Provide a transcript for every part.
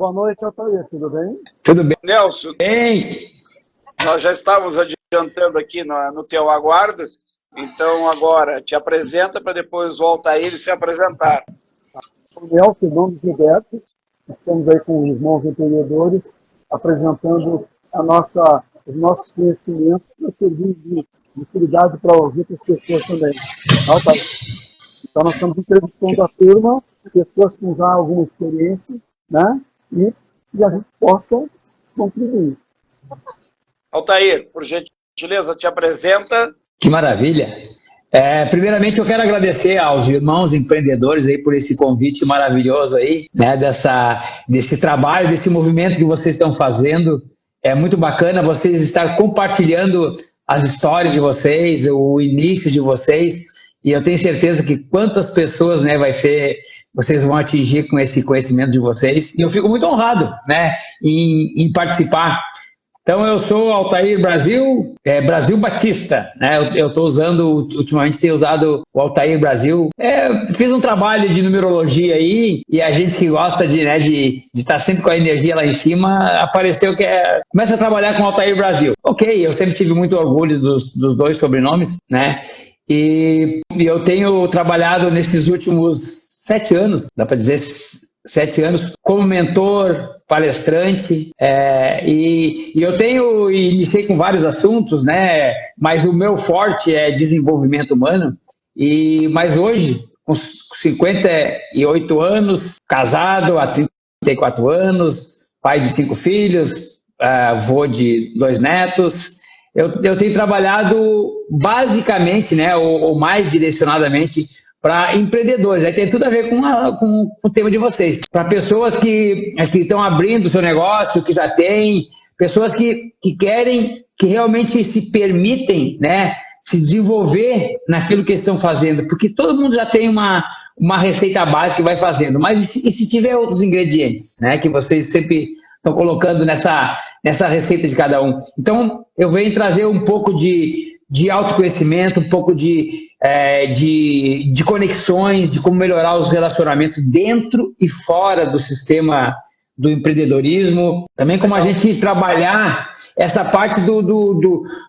Boa noite, Altair, tudo bem? Tudo bem. Nelson, Bem, nós já estávamos adiantando aqui no teu aguardo, então agora te apresenta para depois o Altair se apresentar. O Nelson, em nome de Gilberto, estamos aí com os irmãos empreendedores apresentando os nossos conhecimentos para servir de utilidade para outras pessoas também. Altair. Então nós estamos entrevistando a turma, pessoas com já alguma experiência, né? E a gente possa contribuir. Altair, por gentileza, te apresenta. que maravilha. Primeiramente, eu quero agradecer aos irmãos empreendedores aí por esse convite maravilhoso aí, né, desse trabalho, desse movimento que vocês estão fazendo. É muito bacana vocês estar compartilhando as histórias de vocês, o início de vocês, e eu tenho certeza que quantas pessoas, né, vocês vão atingir com esse conhecimento de vocês, e eu fico muito honrado, né, em participar. Então, eu sou Altair Brasil, Brasil Batista, né? Eu estou usando, ultimamente tenho usado o Altair Brasil. Fiz um trabalho de numerologia aí, e a gente que gosta de estar sempre com a energia lá em cima, apareceu que começa a trabalhar com o Altair Brasil. Ok, eu sempre tive muito orgulho dos dois sobrenomes, né? E eu tenho trabalhado nesses últimos 7 anos, dá para dizer 7 anos, como mentor, palestrante, e eu iniciei com vários assuntos, né? Mas o meu forte é desenvolvimento humano, mas hoje, com 58 anos, casado há 34 anos, pai de 5 filhos, avô de 2 netos, eu tenho trabalhado basicamente, né, ou mais direcionadamente, para empreendedores. Aí tem tudo a ver com o tema de vocês. Para pessoas que estão abrindo o seu negócio, que já têm, pessoas que querem, que realmente se permitem, né, se desenvolver naquilo que estão fazendo, porque todo mundo já tem uma receita básica que vai fazendo, mas e se tiver outros ingredientes, né, que vocês sempre estão colocando nessa receita de cada um. Então, eu venho trazer um pouco de autoconhecimento, um pouco de conexões, de como melhorar os relacionamentos dentro e fora do sistema do empreendedorismo, também como a gente trabalhar essa parte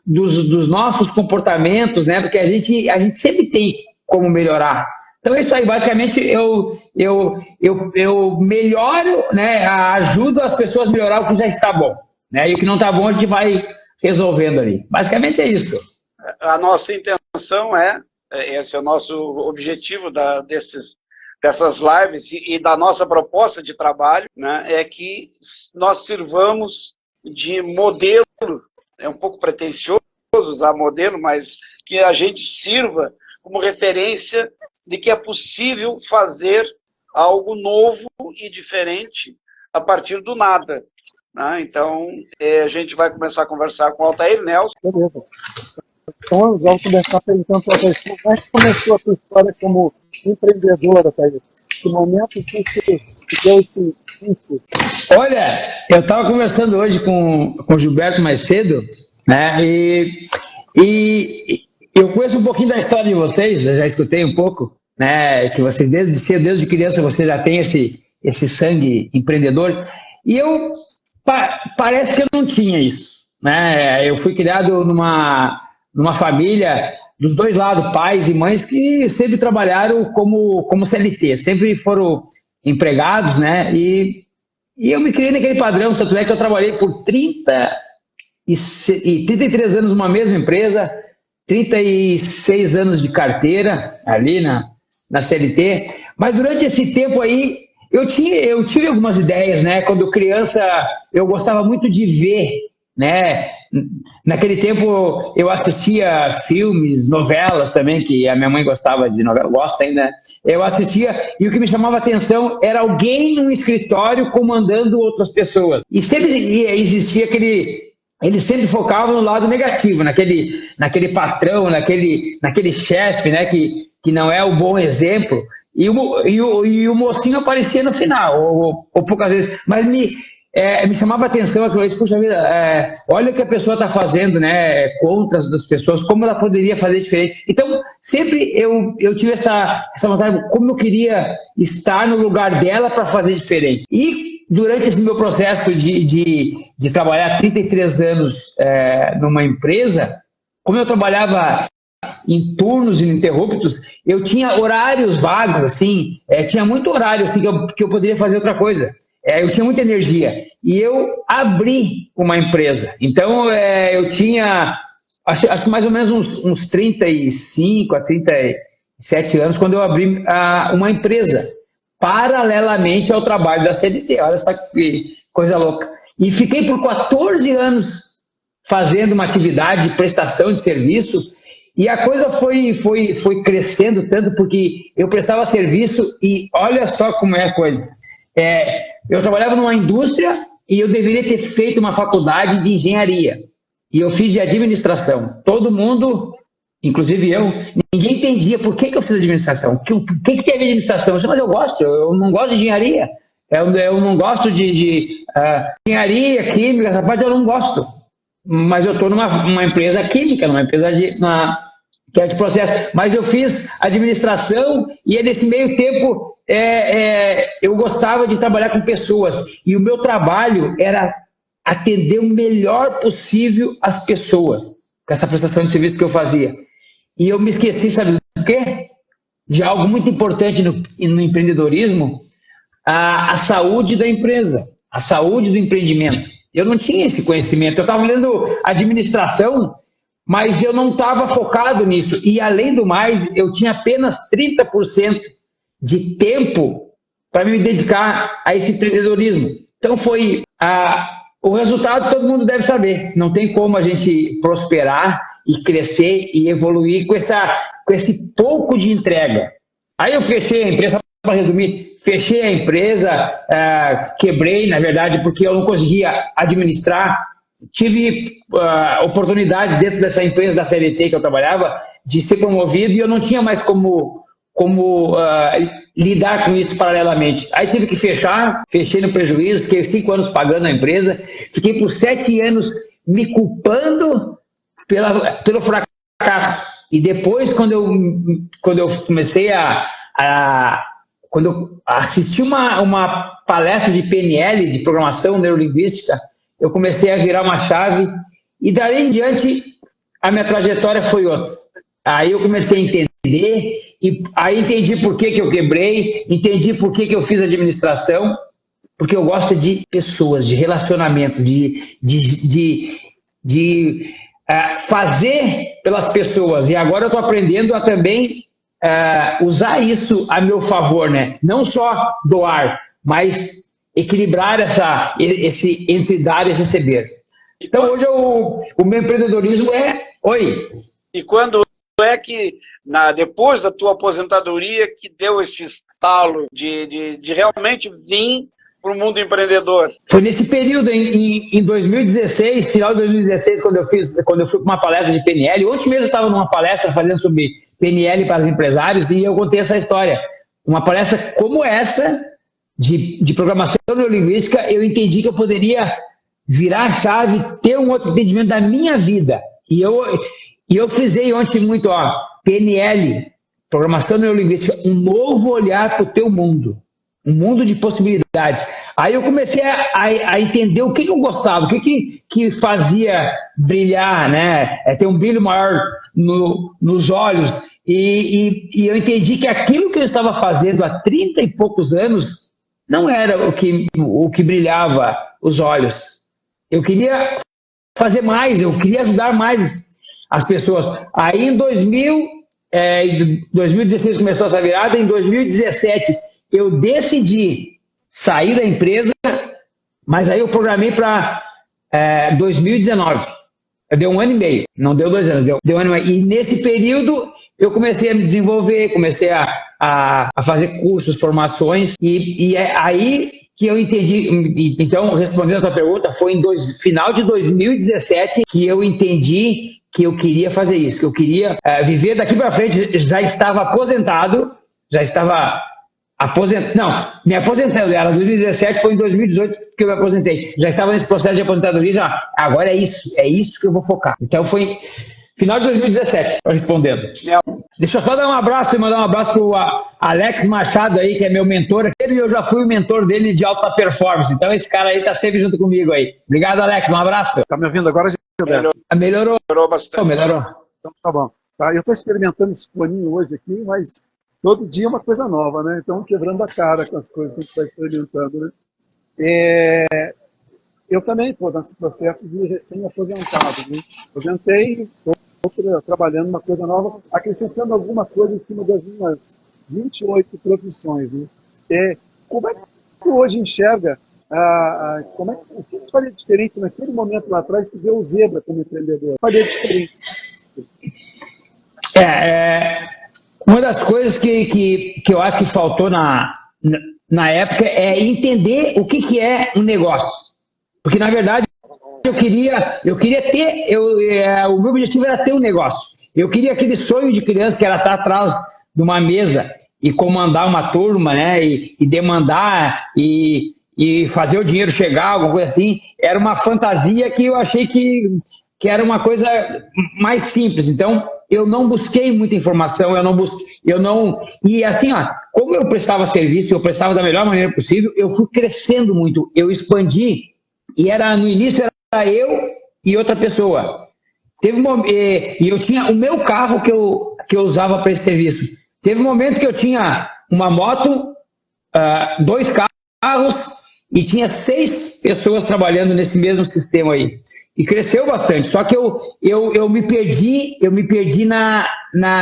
dos nossos comportamentos, né? Porque a gente sempre tem como melhorar. Então é isso aí, basicamente eu melhoro, né? Ajudo as pessoas a melhorar o que já está bom, né? E o que não está bom a gente vai resolvendo ali. Basicamente é isso. A nossa intenção esse é o nosso objetivo dessas lives e da nossa proposta de trabalho, né, é que nós sirvamos de modelo, é um pouco pretensioso usar modelo, mas que a gente sirva como referência de que é possível fazer algo novo e diferente a partir do nada. Né? Então, a gente vai começar a conversar com o Altair Nelson. Beleza. Então, vamos começar perguntando para vocês, como é que começou a sua história como empreendedora, Thaís? Que momento que você deu esse início? Olha, eu estava conversando hoje com o Gilberto mais cedo, né? E eu conheço um pouquinho da história de vocês, eu já escutei um pouco, né? Que vocês desde criança você já tem esse sangue empreendedor. E parece que eu não tinha isso, né? Eu fui criado numa família dos dois lados, pais e mães, que sempre trabalharam como CLT, sempre foram empregados, né? E eu me criei naquele padrão, tanto é que eu trabalhei por 33 anos numa mesma empresa, 36 anos de carteira ali na CLT, mas durante esse tempo aí eu tive algumas ideias, né? Quando criança eu gostava muito de ver, né? Naquele tempo eu assistia filmes, novelas também, que a minha mãe gostava de novela, gosta ainda, né? Eu assistia e o que me chamava a atenção era alguém num escritório comandando outras pessoas. E sempre existia eles sempre focavam no lado negativo, naquele patrão, naquele chefe, né, que não é o bom exemplo. E o mocinho aparecia no final, ou poucas vezes, mas me chamava a atenção aquilo, puxa vida, olha o que a pessoa está fazendo, né, contra as pessoas, como ela poderia fazer diferente. Então, sempre eu tive essa vontade, como eu queria estar no lugar dela para fazer diferente. E durante esse meu processo de trabalhar 33 anos numa empresa, como eu trabalhava em turnos ininterruptos, eu tinha horários vagos, assim, tinha muito horário assim, que eu poderia fazer outra coisa. Eu tinha muita energia e eu abri uma empresa. Então, eu tinha, acho mais ou menos uns 35 a 37 anos, quando eu abri uma empresa, paralelamente ao trabalho da CLT. Olha essa coisa louca. E fiquei por 14 anos fazendo uma atividade de prestação de serviço, e a coisa foi crescendo tanto, porque eu prestava serviço e olha só como é a coisa. Eu trabalhava numa indústria e eu deveria ter feito uma faculdade de engenharia. E eu fiz de administração. Todo mundo, inclusive ninguém entendia por que eu fiz administração. O que tem a ver administração? Eu disse, mas eu gosto, eu não gosto de engenharia. Eu não gosto de engenharia, química, essa parte eu não gosto. Mas eu estou numa empresa química, numa empresa que é de processo. Mas eu fiz administração e nesse meio tempo eu gostava de trabalhar com pessoas. E o meu trabalho era atender o melhor possível as pessoas, com essa prestação de serviço que eu fazia. E eu me esqueci, sabe do quê? De algo muito importante no empreendedorismo, a saúde da empresa, a saúde do empreendimento. Eu não tinha esse conhecimento, eu estava lendo administração, mas eu não estava focado nisso. E, além do mais, eu tinha apenas 30% de tempo para me dedicar a esse empreendedorismo. Então, o resultado todo mundo deve saber. Não tem como a gente prosperar e crescer e evoluir com esse pouco de entrega. Aí eu fechei a empresa, para resumir, fechei a empresa, quebrei, na verdade, porque eu não conseguia administrar. Tive oportunidades dentro dessa empresa da CLT que eu trabalhava de ser promovido e eu não tinha mais como lidar com isso paralelamente. Aí tive que fechei no prejuízo, fiquei 5 anos pagando a empresa, fiquei por 7 anos me culpando pelo fracasso. E depois, quando eu comecei quando eu assisti uma palestra de PNL, de programação neurolinguística, eu comecei a virar uma chave e dali em diante a minha trajetória foi outra. Aí eu comecei a entender e aí entendi por que eu quebrei, entendi por que eu fiz administração, porque eu gosto de pessoas, de relacionamento, de fazer pelas pessoas. E agora eu estou aprendendo a também usar isso a meu favor, né? Não só doar, mas equilibrar esse entre dar e receber. Então hoje o meu empreendedorismo Oi. E quando é que, depois da tua aposentadoria, que deu esse estalo de realmente vir para o mundo empreendedor? Foi nesse período, em 2016, final de 2016, quando eu fui para uma palestra de PNL. Ontem mesmo eu estava numa palestra falando sobre PNL para os empresários e eu contei essa história. Uma palestra como essa, de programação neurolinguística, eu entendi que eu poderia virar a chave, ter um outro entendimento da minha vida. E eu frisei ontem muito, PNL, programação neurolinguística, um novo olhar para o teu mundo. Um mundo de possibilidades. Aí eu comecei a entender o que eu gostava, o que fazia brilhar, né? Ter um brilho maior nos olhos. E eu entendi que aquilo que eu estava fazendo há 30 e poucos anos não era o que brilhava os olhos. Eu queria fazer mais, eu queria ajudar mais as pessoas. Aí em 2016 começou essa virada, em 2017 eu decidi sair da empresa, mas aí eu programei para 2019. Deu 1 ano e meio, não deu 2 anos, deu 1 ano e meio. E nesse período eu comecei a me desenvolver, comecei a fazer cursos, formações, e é aí que eu entendi. Então, respondendo a tua pergunta, foi final de 2017 que eu entendi que eu queria fazer isso, que eu queria viver daqui para frente. Já estava aposentado, já estava Não, me aposentei. Era 2017, foi em 2018 que eu me aposentei. Já estava nesse processo de aposentadoria, já. Agora é isso que eu vou focar. Então foi final de 2017, respondendo. Deixa eu só dar um abraço e mandar um abraço pro Alex Machado aí, que é meu mentor. Eu já fui o mentor dele de alta performance. Então esse cara aí tá sempre junto comigo aí. Obrigado, Alex. Um abraço. Tá me ouvindo agora, Gilberto? Melhorou. Melhorou bastante. Melhorou. Então tá bom. Tá, eu estou experimentando esse foninho hoje aqui, mas todo dia é uma coisa nova, né? Então quebrando a cara com as coisas que a gente está experimentando, né? Eu também estou nesse processo de recém-aposentado, né? Aposentei, estou trabalhando uma coisa nova, acrescentando alguma coisa em cima das minhas 28 profissões, né? Como é que você hoje enxerga, o que você faria diferente naquele momento lá atrás que deu o Zebra como empreendedor? Faria diferente? Uma das coisas que eu acho que faltou na época é entender o que é um negócio. Porque, na verdade, eu queria ter, o meu objetivo era ter um negócio. Eu queria aquele sonho de criança que era estar atrás de uma mesa e comandar uma turma, né, e demandar e fazer o dinheiro chegar, alguma coisa assim. Era uma fantasia que eu achei que era uma coisa mais simples. Então, eu não busquei muita informação, e assim, como eu prestava serviço, eu prestava da melhor maneira possível, eu fui crescendo muito, eu expandi, e no início era eu e outra pessoa. E eu tinha o meu carro que eu usava para esse serviço. Teve um momento que eu tinha uma moto, 2 carros, e tinha 6 pessoas trabalhando nesse mesmo sistema aí. E cresceu bastante, só que eu me perdi na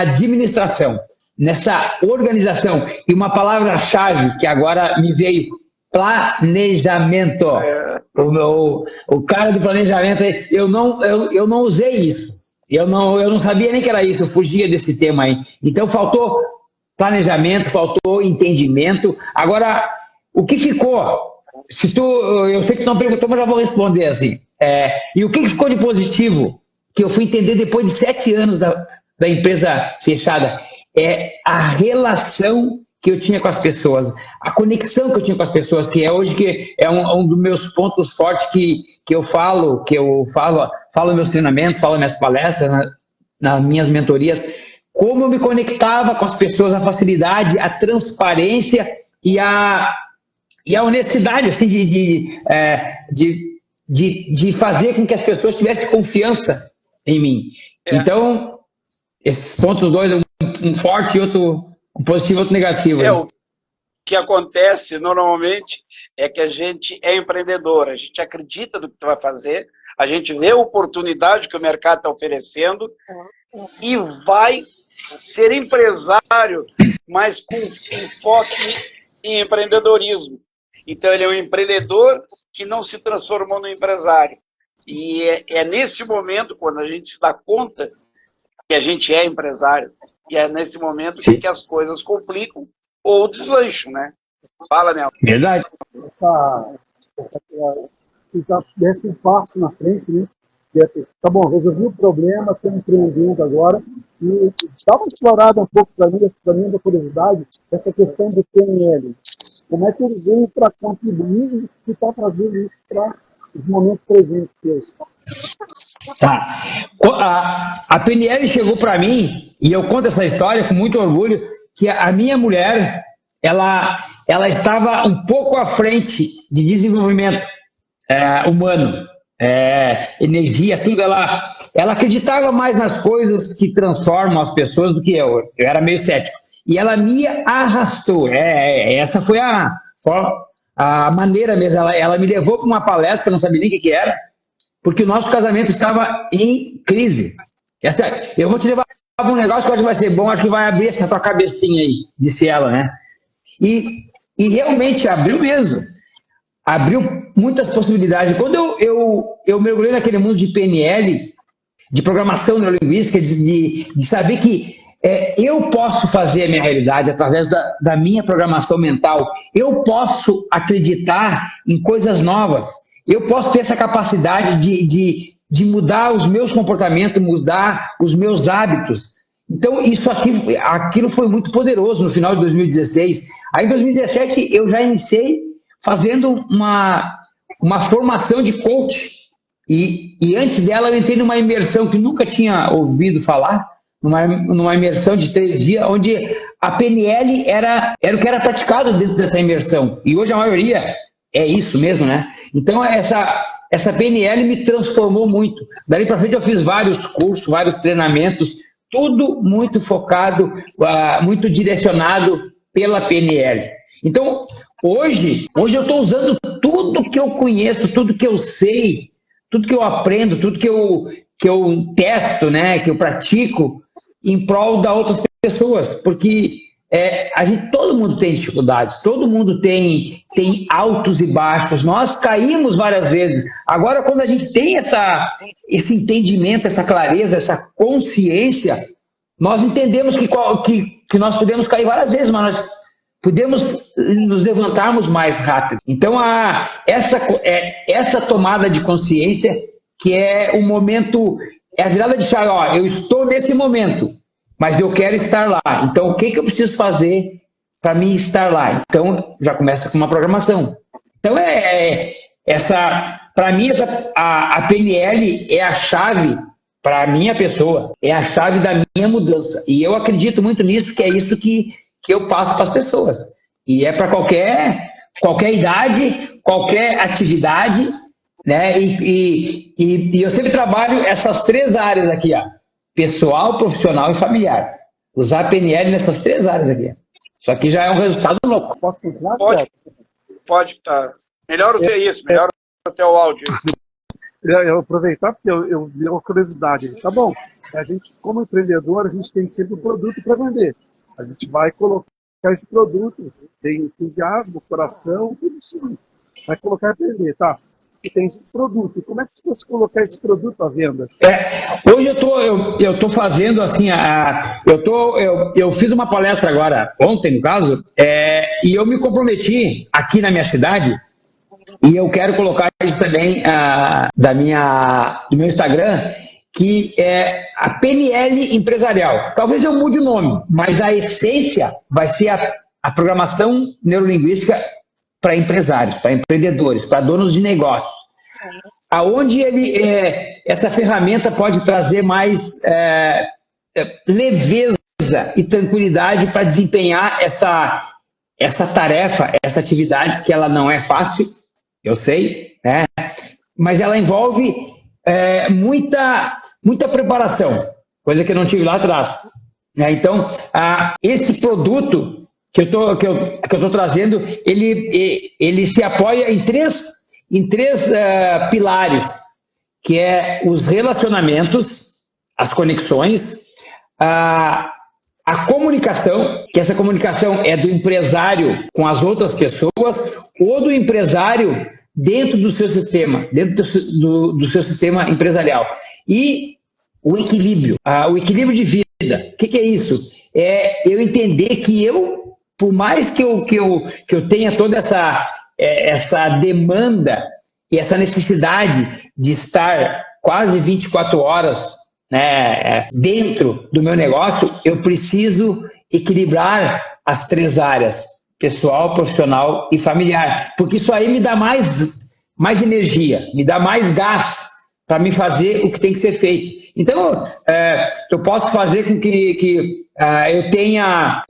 administração, nessa organização. E uma palavra-chave que agora me veio, planejamento. O cara do planejamento, eu não usei isso. Eu não sabia nem que era isso, eu fugia desse tema aí. Então faltou planejamento, faltou entendimento. Agora, o que ficou? Eu sei que tu não perguntou, mas já vou responder assim. E o que ficou de positivo, que eu fui entender depois de 7 anos da empresa fechada, é a relação que eu tinha com as pessoas, a conexão que eu tinha com as pessoas, que é hoje que é um dos meus pontos fortes que eu falo nos meus treinamentos, falo nas minhas palestras, nas minhas mentorias, como eu me conectava com as pessoas, a facilidade, a transparência e a honestidade, assim, de fazer com que as pessoas tivessem confiança em mim. Então, esses pontos dois, um forte e outro um positivo e outro negativo. O que acontece normalmente é que a gente é empreendedor, a gente acredita no que tu vai fazer, a gente vê a oportunidade que o mercado está oferecendo e vai ser empresário, mas com enfoque em empreendedorismo. Então, ele é um empreendedor que não se transformou no empresário. E é nesse momento, quando a gente se dá conta que a gente é empresário, e é nesse momento que as coisas complicam ou deslancham, né? Fala, Nelson. Verdade. Desse um passo na frente, né? Tá bom, resolvi o problema, estou empreendendo agora. E dá uma explorada um pouco para mim, da curiosidade, essa questão do PNL. Como é que ele veio para contribuir e está trazendo isso para os momentos presentes teus? Tá. A PNL chegou para mim, e eu conto essa história com muito orgulho, que a minha mulher, ela estava um pouco à frente de desenvolvimento humano, energia, tudo. Ela acreditava mais nas coisas que transformam as pessoas do que eu. Eu era meio cético. E ela me arrastou. Essa foi a maneira mesmo. Ela me levou para uma palestra, que eu não sabia nem o que era, porque o nosso casamento estava em crise. Eu vou te levar para um negócio que eu acho que vai ser bom, acho que vai abrir essa tua cabecinha aí, disse ela, né? E realmente abriu mesmo. Abriu muitas possibilidades. Quando eu mergulhei naquele mundo de PNL, de programação neurolinguística, de saber que eu posso fazer a minha realidade através da minha programação mental, eu posso acreditar em coisas novas, eu posso ter essa capacidade de mudar os meus comportamentos, mudar os meus hábitos. Então, aquilo foi muito poderoso no final de 2016. Aí, em 2017, eu já iniciei fazendo uma formação de coach. E antes dela, eu entrei numa imersão que nunca tinha ouvido falar, numa imersão de 3 dias, onde a PNL era o que era praticado dentro dessa imersão. E hoje a maioria é isso mesmo, né? Então, essa PNL me transformou muito. Dali para frente, eu fiz vários cursos, vários treinamentos, tudo muito focado, muito direcionado pela PNL. Então, hoje eu estou usando tudo que eu conheço, tudo que eu sei, tudo que eu aprendo, tudo que eu testo, né, que eu pratico, em prol das outras pessoas, porque todo mundo tem dificuldades, todo mundo tem altos e baixos, nós caímos várias vezes. Agora, quando a gente tem esse entendimento, essa clareza, essa consciência, nós entendemos que nós podemos cair várias vezes, mas nós podemos nos levantarmos mais rápido. Então, essa tomada de consciência, que é o momento, é a virada de chave. Ó, eu estou nesse momento, mas eu quero estar lá. Então, o que eu preciso fazer para mim estar lá? Então, já começa com uma programação. Então, para mim, a PNL é a chave para a minha pessoa, é a chave da minha mudança. E eu acredito muito nisso, porque é isso que eu passo para as pessoas. E é para qualquer idade, qualquer atividade, né? E eu sempre trabalho essas 3 áreas aqui, ó: pessoal, profissional e familiar. Usar a PNL nessas 3 áreas aqui. Isso aqui já é um resultado louco. Posso continuar? Pode, tá. Melhor ter isso, melhor ter o áudio. Eu aproveitar, porque eu vi uma curiosidade. Tá bom, a gente, como empreendedor, a gente tem sempre um produto para vender. A gente vai colocar esse produto, tem entusiasmo, coração, tudo isso. Vai colocar e vender, tá? E tem esse produto. E como é que você vai colocar esse produto à venda? Hoje eu tô fazendo assim, eu fiz uma palestra agora, ontem no caso, e eu me comprometi aqui na minha cidade, e eu quero colocar isso também do meu Instagram, que é a PNL empresarial. Talvez eu mude o nome, mas a essência vai ser a programação neurolinguística para empresários, para empreendedores, para donos de negócios. Aonde essa ferramenta pode trazer mais leveza e tranquilidade para desempenhar essa tarefa, essa atividade, que ela não é fácil, eu sei, né? Mas ela envolve muita preparação, coisa que eu não tive lá atrás, né? Então, esse produto que eu tô trazendo, ele se apoia em três pilares, que é os relacionamentos, as conexões, a comunicação, que essa comunicação é do empresário com as outras pessoas, ou do empresário dentro do seu sistema, dentro do seu sistema empresarial. E o equilíbrio de vida. O que é isso? É eu entender que por mais que eu tenha toda essa demanda e essa necessidade de estar quase 24 horas, né, dentro do meu negócio, eu preciso equilibrar as 3 áreas: pessoal, profissional e familiar, porque isso aí me dá mais energia, me dá mais gás para me fazer o que tem que ser feito. Então, eu posso fazer com que eu tenha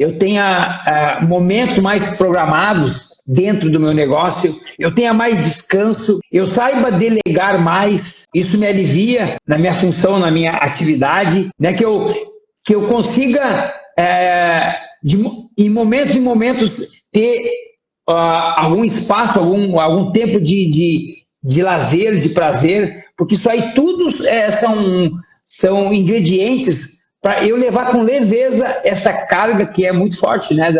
momentos mais programados dentro do meu negócio, eu tenha mais descanso, eu saiba delegar mais, isso me alivia na minha função, na minha atividade, né? Que eu consiga, em momentos, ter algum espaço, algum tempo de lazer, de prazer, porque isso aí tudo são ingredientes para eu levar com leveza essa carga que é muito forte, né,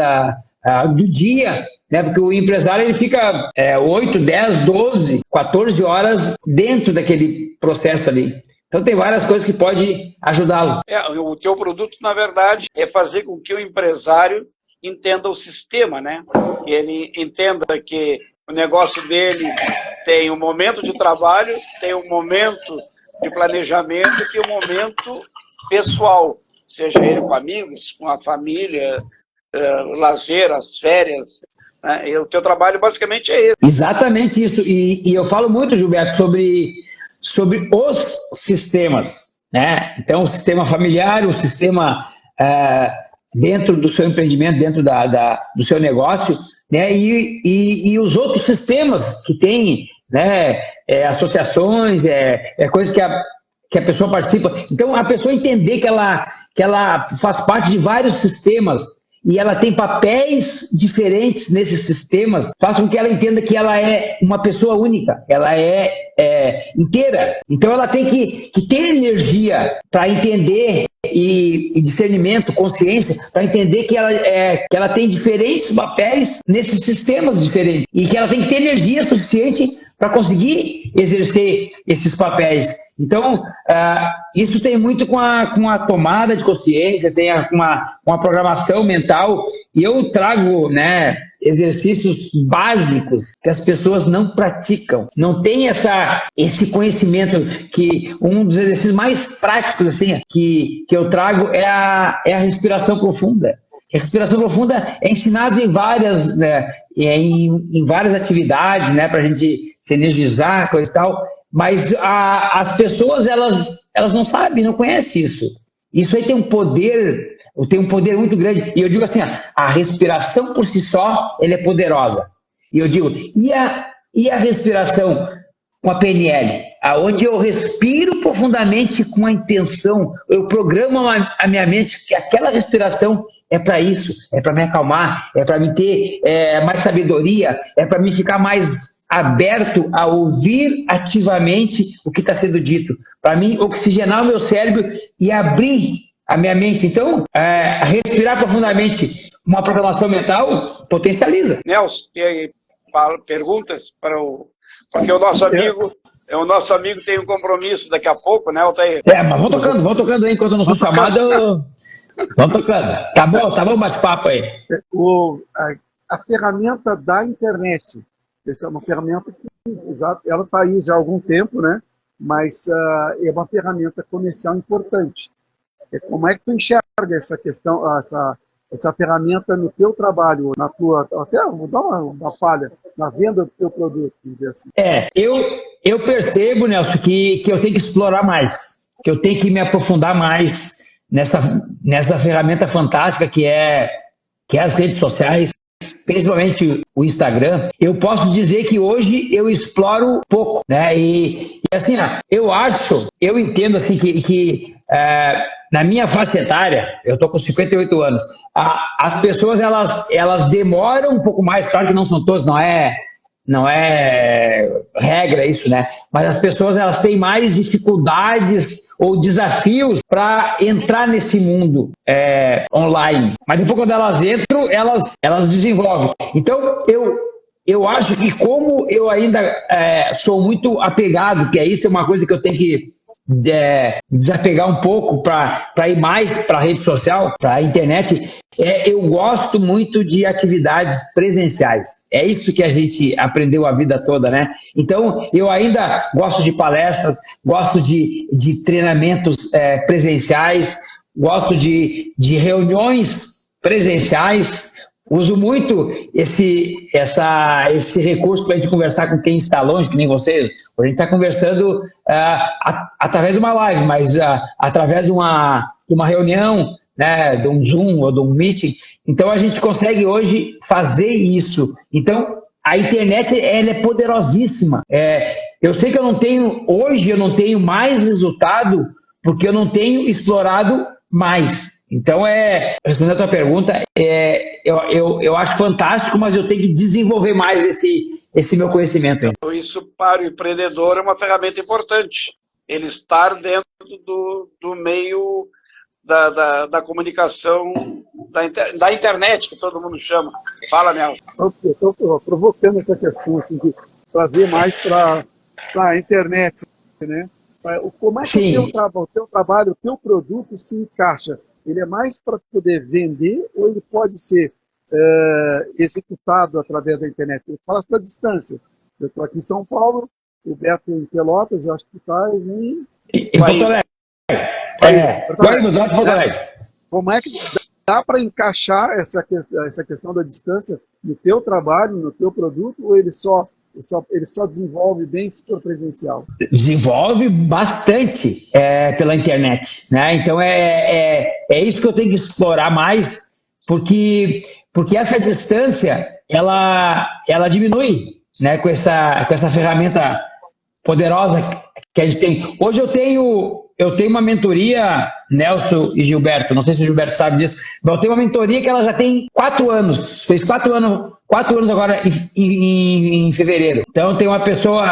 do dia, né, porque o empresário ele fica 8, 10, 12, 14 horas dentro daquele processo ali. Então tem várias coisas que podem ajudá-lo. O teu produto, na verdade, é fazer com que o empresário entenda o sistema, né? Que ele entenda que o negócio dele tem um momento de trabalho, tem um momento de planejamento e tem um momento pessoal. seja ele com amigos, com a família, lazer, as férias, né? E o teu trabalho basicamente é esse. Exatamente isso. E eu falo muito, Gilberto, sobre os sistemas, né? Então, o sistema familiar, o sistema dentro do seu empreendimento, dentro do seu negócio, né? E os outros sistemas que tem, né? Associações, coisas que a pessoa participa. Então, a pessoa entender que ela faz parte de vários sistemas e ela tem papéis diferentes nesses sistemas, faz com que ela entenda que ela é uma pessoa única, ela é inteira. Então ela tem que ter energia para entender e discernimento, consciência, para entender que ela tem diferentes papéis nesses sistemas diferentes e que ela tem que ter energia suficiente para conseguir exercer esses papéis. Então, isso tem muito com a tomada de consciência, tem com a programação mental, e eu trago, né, exercícios básicos que as pessoas não praticam, não tem esse conhecimento, que um dos exercícios mais práticos assim, que eu trago é a respiração profunda. A respiração profunda é ensinado em várias, né, em várias atividades, né, para a gente se energizar, coisa e tal, mas as pessoas elas não sabem, não conhecem isso. Isso aí tem um poder muito grande. E eu digo assim, a respiração por si só, ela é poderosa. E eu digo, e a respiração com a PNL? Aonde eu respiro profundamente com a intenção, eu programo a minha mente que aquela respiração é para isso, é para me acalmar, é para me ter mais sabedoria, é para me ficar mais aberto a ouvir ativamente o que está sendo dito, para mim oxigenar o meu cérebro e abrir a minha mente. Então, respirar profundamente, uma programação mental potencializa. Nelson, e aí, perguntas porque o nosso amigo tem um compromisso daqui a pouco, né, Altair? Mas vão tocando aí, enquanto eu não sou chamado. Vamos tocando. Tá bom bate-papo aí. A ferramenta da internet, essa é uma ferramenta que ela está aí já há algum tempo, né? Mas é uma ferramenta comercial importante. Como é que tu enxerga essa questão, essa ferramenta no teu trabalho, na tua, até vou dar uma falha, na venda do teu produto, vamos dizer assim? Eu percebo, Nelson, que eu tenho que explorar mais, que eu tenho que me aprofundar mais nessa ferramenta fantástica que é as redes sociais, principalmente o Instagram. Eu posso dizer que hoje eu exploro pouco, né? E assim, eu entendo assim que na minha faixa etária, eu estou com 58 anos, as pessoas elas demoram um pouco mais, claro que não são todas, não é regra isso, né? Mas as pessoas elas têm mais dificuldades ou desafios para entrar nesse mundo online. Mas depois quando elas entram, elas desenvolvem. Então eu acho que como eu ainda sou muito apegado, que isso é uma coisa que eu tenho que desapegar um pouco para ir mais para a rede social, para a internet, eu gosto muito de atividades presenciais. É isso que a gente aprendeu a vida toda, né? Então, eu ainda gosto de palestras, gosto de treinamentos presenciais, gosto de reuniões presenciais. Uso muito esse recurso para a gente conversar com quem está longe, que nem vocês. A gente está conversando através de uma live, mas através de uma reunião, né, de um Zoom ou de um Meeting. Então, a gente consegue hoje fazer isso. Então, a internet ela é poderosíssima. Eu sei que hoje eu não tenho mais resultado porque eu não tenho explorado mais. Então, respondendo a tua pergunta, eu acho fantástico, mas eu tenho que desenvolver mais esse meu conhecimento. Isso, para o empreendedor, é uma ferramenta importante. Ele estar dentro do meio da comunicação, da internet, que todo mundo chama. Fala, Nelson. Estou provocando essa questão assim, de trazer mais para a internet, né? Como é que o teu trabalho, o teu produto se encaixa? Ele é mais para poder vender ou ele pode ser executado através da internet? Eu falo da distância. Eu estou aqui em São Paulo, o Beto em Pelotas, eu acho que estás em Porto Alegre. Porto Alegre. Como é que dá para encaixar essa questão da distância no teu trabalho, no teu produto, ou ele só desenvolve bem se for presencial? Desenvolve bastante pela internet, né? Então é isso que eu tenho que explorar mais, porque essa distância ela diminui, né? Com essa ferramenta poderosa que a gente tem. Hoje eu tenho uma mentoria, Nelson e Gilberto, não sei se o Gilberto sabe disso, mas eu tenho uma mentoria que ela já tem 4 anos, fez 4 anos agora em fevereiro. Então tem uma pessoa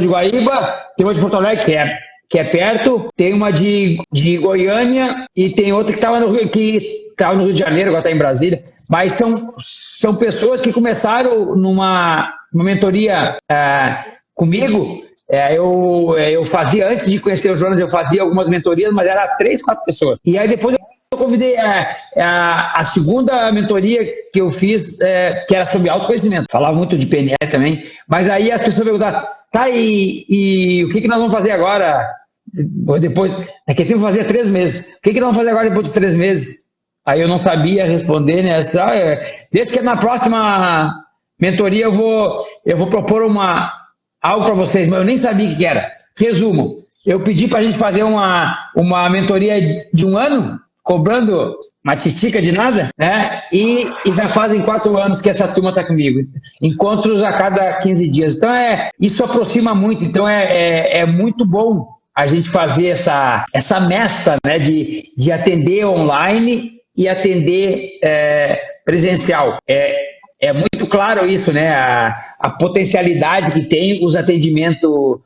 de Guaíba, tem uma de Porto Alegre, que é perto, tem uma de Goiânia e tem outra que estava no Rio de Janeiro, agora está em Brasília, mas são pessoas que começaram numa mentoria comigo. Eu fazia, antes de conhecer o Jonas, eu fazia algumas mentorias, mas era 3, 4 pessoas. E aí depois eu convidei a segunda mentoria que eu fiz, que era sobre autoconhecimento. Falava muito de PNL também, mas aí as pessoas perguntavam, tá, e o que nós vamos fazer agora? Depois, naquele tempo fazia 3 meses. O que nós vamos fazer agora depois de 3 meses? Aí eu não sabia responder, né? Desde que na próxima mentoria eu vou propor algo para vocês, mas eu nem sabia o que era. Resumo, eu pedi para a gente fazer uma mentoria de 1 ano, cobrando uma titica de nada, né? E já fazem 4 anos que essa turma está comigo. Encontros a cada 15 dias. Então, isso aproxima muito. Então, é muito bom a gente fazer essa mescla, né, de atender online e atender presencial. É muito claro isso, né? A potencialidade que tem os atendimentos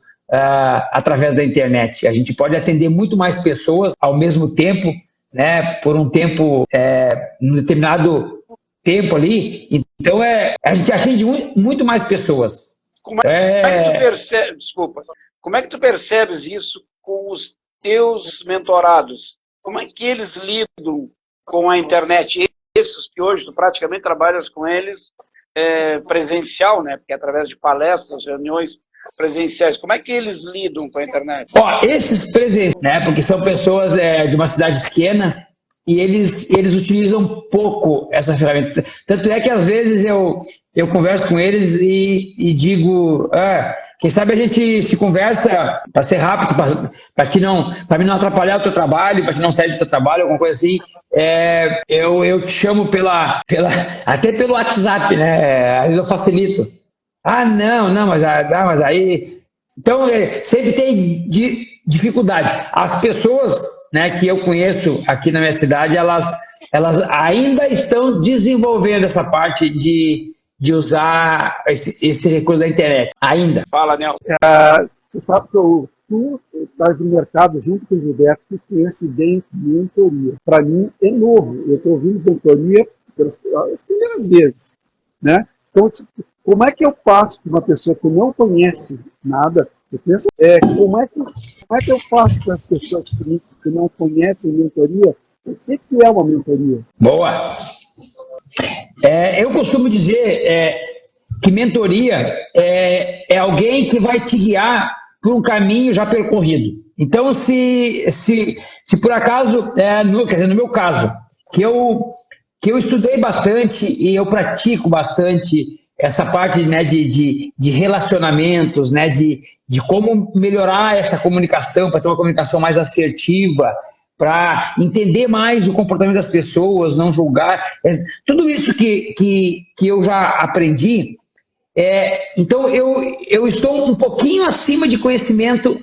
através da internet. A gente pode atender muito mais pessoas ao mesmo tempo, né? Por um tempo, um determinado tempo ali. Então, a gente atende muito mais pessoas. Como é que tu percebes, desculpa, como é que tu percebes isso com os teus mentorados? Como é que eles lidam com a internet? Esses que hoje tu praticamente trabalhas com eles presencial, né? Porque através de palestras, reuniões presenciais, como é que eles lidam com a internet? Esses presenciais, né? Porque são pessoas de uma cidade pequena e eles utilizam pouco essa ferramenta. Tanto é que às vezes eu converso com eles e digo, quem sabe a gente se conversa para ser rápido, para mim não atrapalhar o teu trabalho, para te não sair do teu trabalho, alguma coisa assim. Eu te chamo até pelo WhatsApp, né? Às vezes eu facilito. Não, mas aí... Então, sempre tem dificuldades. As pessoas, né, que eu conheço aqui na minha cidade, elas ainda estão desenvolvendo essa parte de usar esse recurso da internet. Ainda. Fala, Nelson. Você sabe que tu estás no mercado junto com o Gilberto, que conhece bem mentoria. Para mim é novo. Eu estou ouvindo mentoria pelas primeiras vezes, né? Então, como é que eu passo para uma pessoa que não conhece nada? Eu penso, como é que eu faço para as pessoas que não conhecem mentoria? O que é uma mentoria? Boa! Eu costumo dizer que mentoria é alguém que vai te guiar por um caminho já percorrido. Então, se por acaso, no meu caso, que eu estudei bastante e eu pratico bastante essa parte, né, de relacionamentos, né, de como melhorar essa comunicação, para ter uma comunicação mais assertiva, para entender mais o comportamento das pessoas, não julgar. Tudo isso que eu já aprendi. Então, eu estou um pouquinho acima de conhecimento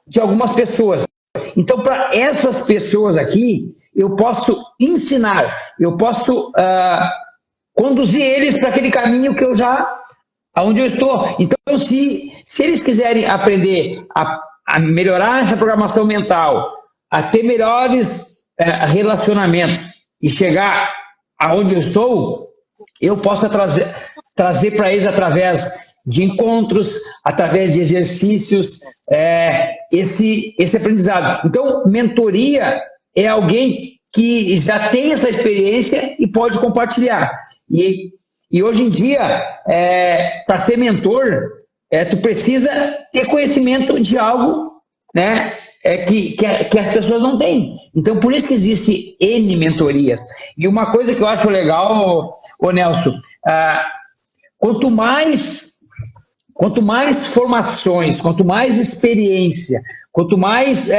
de algumas pessoas. Então, para essas pessoas aqui, eu posso ensinar, eu posso conduzir eles para aquele caminho que aonde eu estou. Então, se eles quiserem aprender a melhorar essa programação mental, a ter melhores relacionamentos e chegar aonde eu estou, eu posso trazer para eles através de encontros, através de exercícios, esse aprendizado. Então, mentoria é alguém que já tem essa experiência e pode compartilhar. E hoje em dia, para ser mentor, tu precisa ter conhecimento de algo, né, que as pessoas não têm. Então, por isso que existe N mentorias. E uma coisa que eu acho legal, ô Nelson, quanto mais formações, quanto mais experiência, quanto mais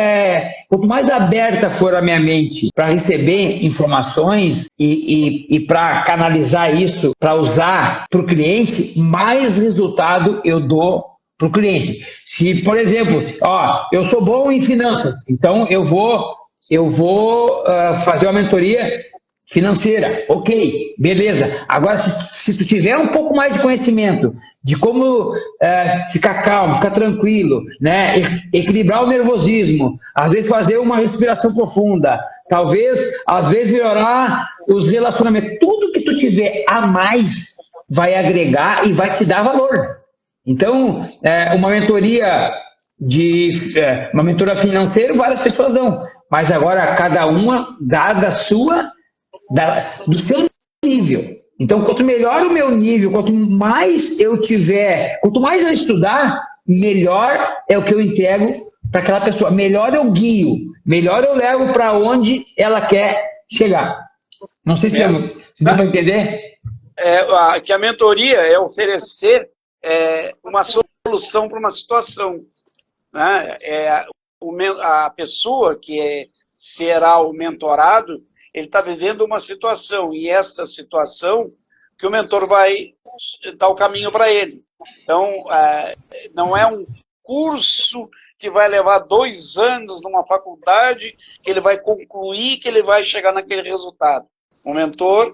aberta for a minha mente para receber informações e para canalizar isso, para usar para o cliente, mais resultado eu dou para o cliente. Se, por exemplo, eu sou bom em finanças, então eu vou fazer uma mentoria financeira. Ok, beleza. Agora, se tu tiver um pouco mais de conhecimento de como ficar calmo, ficar tranquilo, né? Equilibrar o nervosismo, às vezes fazer uma respiração profunda, talvez, às vezes, melhorar os relacionamentos. Tudo que tu tiver a mais vai agregar e vai te dar valor. Então, uma mentoria financeira, várias pessoas dão, mas agora cada uma dá do seu nível. Então, quanto melhor o meu nível, quanto mais eu estudar, melhor é o que eu entrego para aquela pessoa. Melhor eu guio, melhor eu levo para onde ela quer chegar. Não sei se deu para entender. Que a mentoria é oferecer uma solução para uma situação. Né? A pessoa que será o mentorado, ele está vivendo uma situação, e esta situação que o mentor vai dar o caminho para ele. Então, não é um curso que vai levar 2 anos numa faculdade, que ele vai concluir, que ele vai chegar naquele resultado. O mentor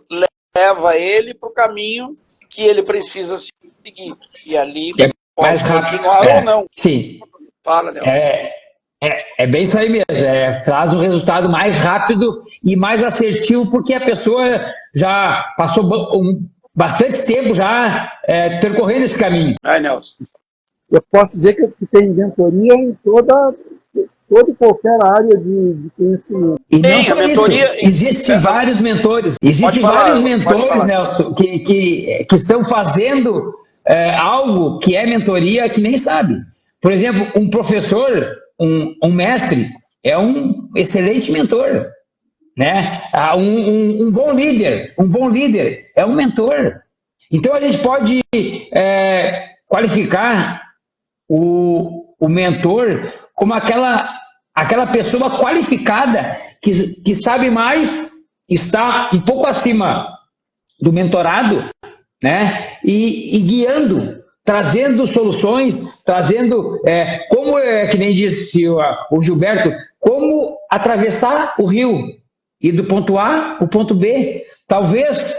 leva ele para o caminho que ele precisa seguir. E ali mais pode rápido, continuar ou não. Sim. Fala, Nelson. É bem isso aí mesmo, traz um resultado mais rápido e mais assertivo, porque a pessoa já passou bastante tempo já percorrendo esse caminho. Nelson. Eu posso dizer que tem mentoria em toda e qualquer área de conhecimento. E não só mentoria, isso, existem vários mentores. Existem vários mentores, Nelson, que estão fazendo algo que é mentoria que nem sabe. Por exemplo, um professor, um mestre, é um excelente mentor, né? Um bom líder é um mentor. Então a gente pode qualificar o mentor como aquela pessoa qualificada que sabe mais, está um pouco acima do mentorado, né? E guiando, trazendo soluções, trazendo, que nem disse o Gilberto, como atravessar o rio, ir do ponto A ao ponto B. Talvez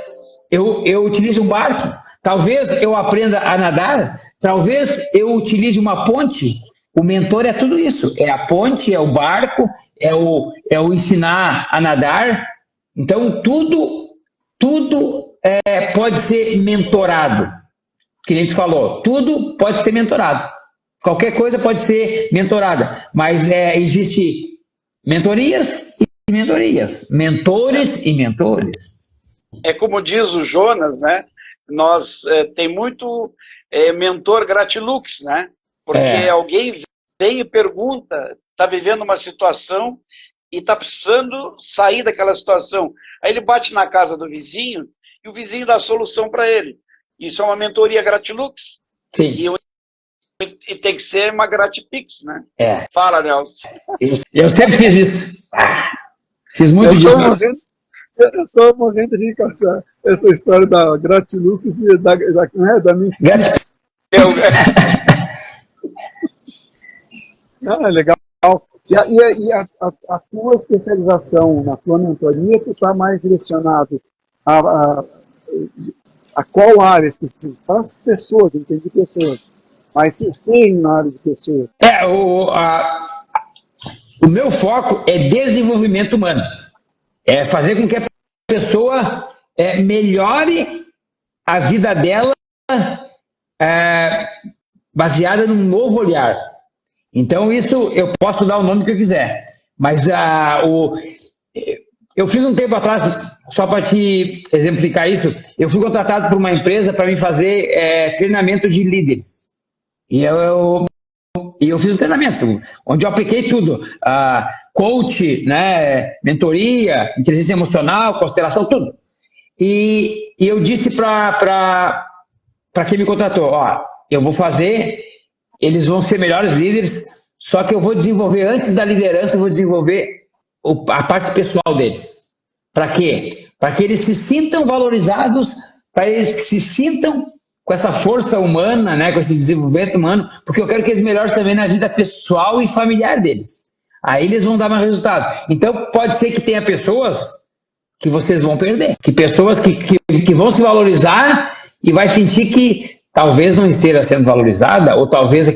eu utilize um barco, talvez eu aprenda a nadar, talvez eu utilize uma ponte. O mentor é tudo isso, é a ponte, é o barco, é o ensinar a nadar. Então, tudo pode ser mentorado. Que a gente falou, tudo pode ser mentorado. Qualquer coisa pode ser mentorada, mas existe mentorias e mentorias, mentores e mentores. É como diz o Jonas, né? Nós tem muito mentor gratilux, né? Porque alguém vem e pergunta, está vivendo uma situação e está precisando sair daquela situação. Aí ele bate na casa do vizinho e o vizinho dá a solução para ele. Isso é uma mentoria gratilux. Sim. E tem que ser uma gratipix, né? Fala, Nelson. Eu sempre fiz isso. Fiz muito disso. Eu estou morrendo de rir com essa história da gratilux e da Mintix. Legal. E a tua especialização na tua mentoria, tu está mais direcionado a qual área específica? As pessoas, eu entendi pessoas. Mas o que na área de pessoas? O meu foco é desenvolvimento humano. É fazer com que a pessoa melhore a vida dela baseada num novo olhar. Então, isso eu posso dar o nome que eu quiser. Mas eu fiz um tempo atrás, só para te exemplificar isso, eu fui contratado por uma empresa para me fazer treinamento de líderes. E E eu fiz um treinamento, onde eu apliquei tudo. Coach, né, mentoria, inteligência emocional, constelação, tudo. E eu disse para quem me contratou, ó, eu vou fazer, eles vão ser melhores líderes, só que eu vou desenvolver, antes da liderança, eu vou desenvolver a parte pessoal deles. Para quê? Para que eles se sintam valorizados, para eles que se sintam com essa força humana, né, com esse desenvolvimento humano, porque eu quero que eles melhorem também na vida pessoal e familiar deles. Aí eles vão dar mais resultado. Então, pode ser que tenha pessoas que vocês vão perder, que pessoas que vão se valorizar e vai sentir que talvez não esteja sendo valorizada, ou talvez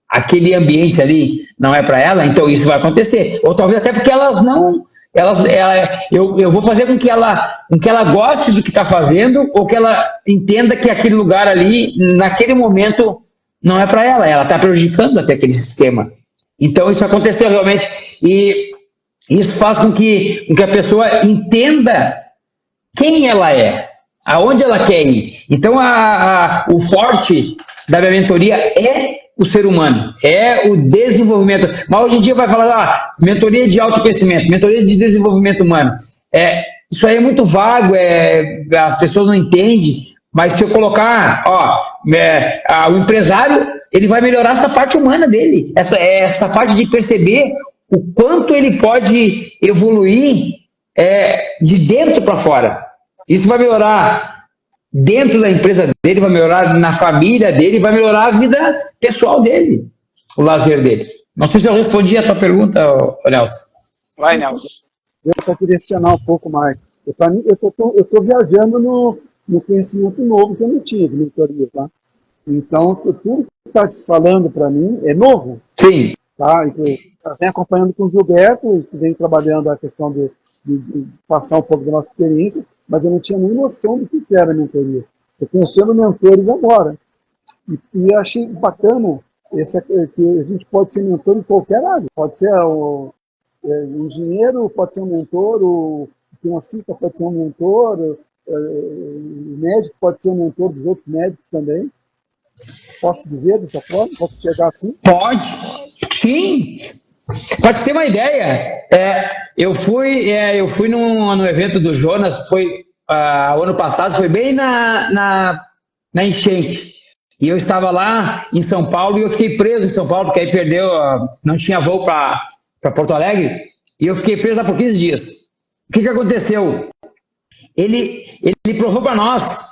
aquele ambiente ali não é para ela, então isso vai acontecer. Ou talvez até porque elas não... eu vou fazer com que ela goste do que está fazendo, ou que ela entenda que aquele lugar ali, naquele momento, não é para ela. Ela está prejudicando até aquele sistema. Então isso aconteceu realmente, e isso faz com que a pessoa entenda quem ela é, aonde ela quer ir. Então o forte da minha mentoria é o ser humano, é o desenvolvimento. Mas hoje em dia vai falar, mentoria de autoconhecimento, mentoria de desenvolvimento humano. Isso aí é muito vago, as pessoas não entendem, mas se eu colocar, o empresário, ele vai melhorar essa parte humana dele, essa parte de perceber o quanto ele pode evoluir de dentro para fora. Isso vai melhorar dentro da empresa dele, vai melhorar na família dele, vai melhorar a vida pessoal dele, o lazer dele. Não sei se eu respondi a tua pergunta, Nelson. Vai, Nelson. Para direcionar um pouco mais. Eu estou viajando no conhecimento novo que eu não tinha de mentoria, tá? Então, tudo que está falando para mim é novo. Sim. Tá? Eu venho acompanhando com o Gilberto, que vem trabalhando a questão de passar um pouco da nossa experiência, mas eu não tinha nem noção do que era a mentoria. Estou conhecendo mentores agora. E achei bacana que a gente pode ser mentor em qualquer área. Pode ser o engenheiro, pode ser um mentor, o financista pode ser um mentor, o médico pode ser um mentor dos outros médicos também. Posso dizer dessa forma? Posso chegar assim? Pode, sim. Para te ter uma ideia, eu fui no evento do Jonas, foi o ano passado, foi bem na enchente. E eu estava lá em São Paulo e eu fiquei preso em São Paulo, porque aí não tinha voo para Porto Alegre, e eu fiquei preso lá por 15 dias. O que aconteceu? Ele provou para nós,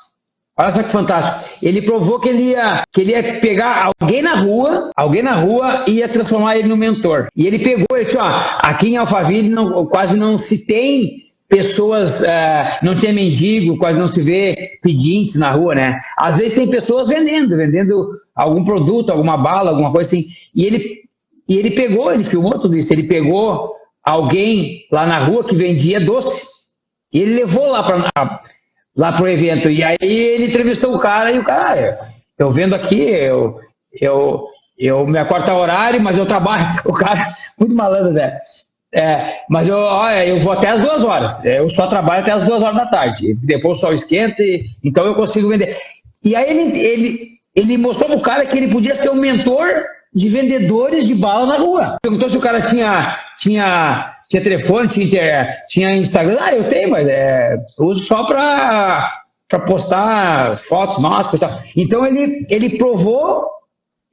olha só que fantástico, ele provou que ele ia pegar alguém na rua e ia transformar ele no mentor. E ele pegou, ele disse, aqui em Alphaville quase não se tem pessoas, não tem mendigo, quase não se vê pedintes na rua, né? Às vezes tem pessoas vendendo algum produto, alguma bala, alguma coisa assim. E ele pegou, ele filmou tudo isso, ele pegou alguém lá na rua que vendia doce. E ele levou lá para o evento. E aí ele entrevistou o cara, e o cara, eu vendo aqui, eu me acordo a horário, mas eu trabalho. O cara, muito malandro, né? Mas eu vou até as 2 horas. Eu só trabalho até as 2 horas da tarde. Depois o sol esquenta, então eu consigo vender. E aí ele mostrou pro cara que ele podia ser um mentor de vendedores de bala na rua. Perguntou se o cara tinha telefone, tinha Instagram. Eu tenho, mas uso só para postar fotos nossas e tal. Então ele provou,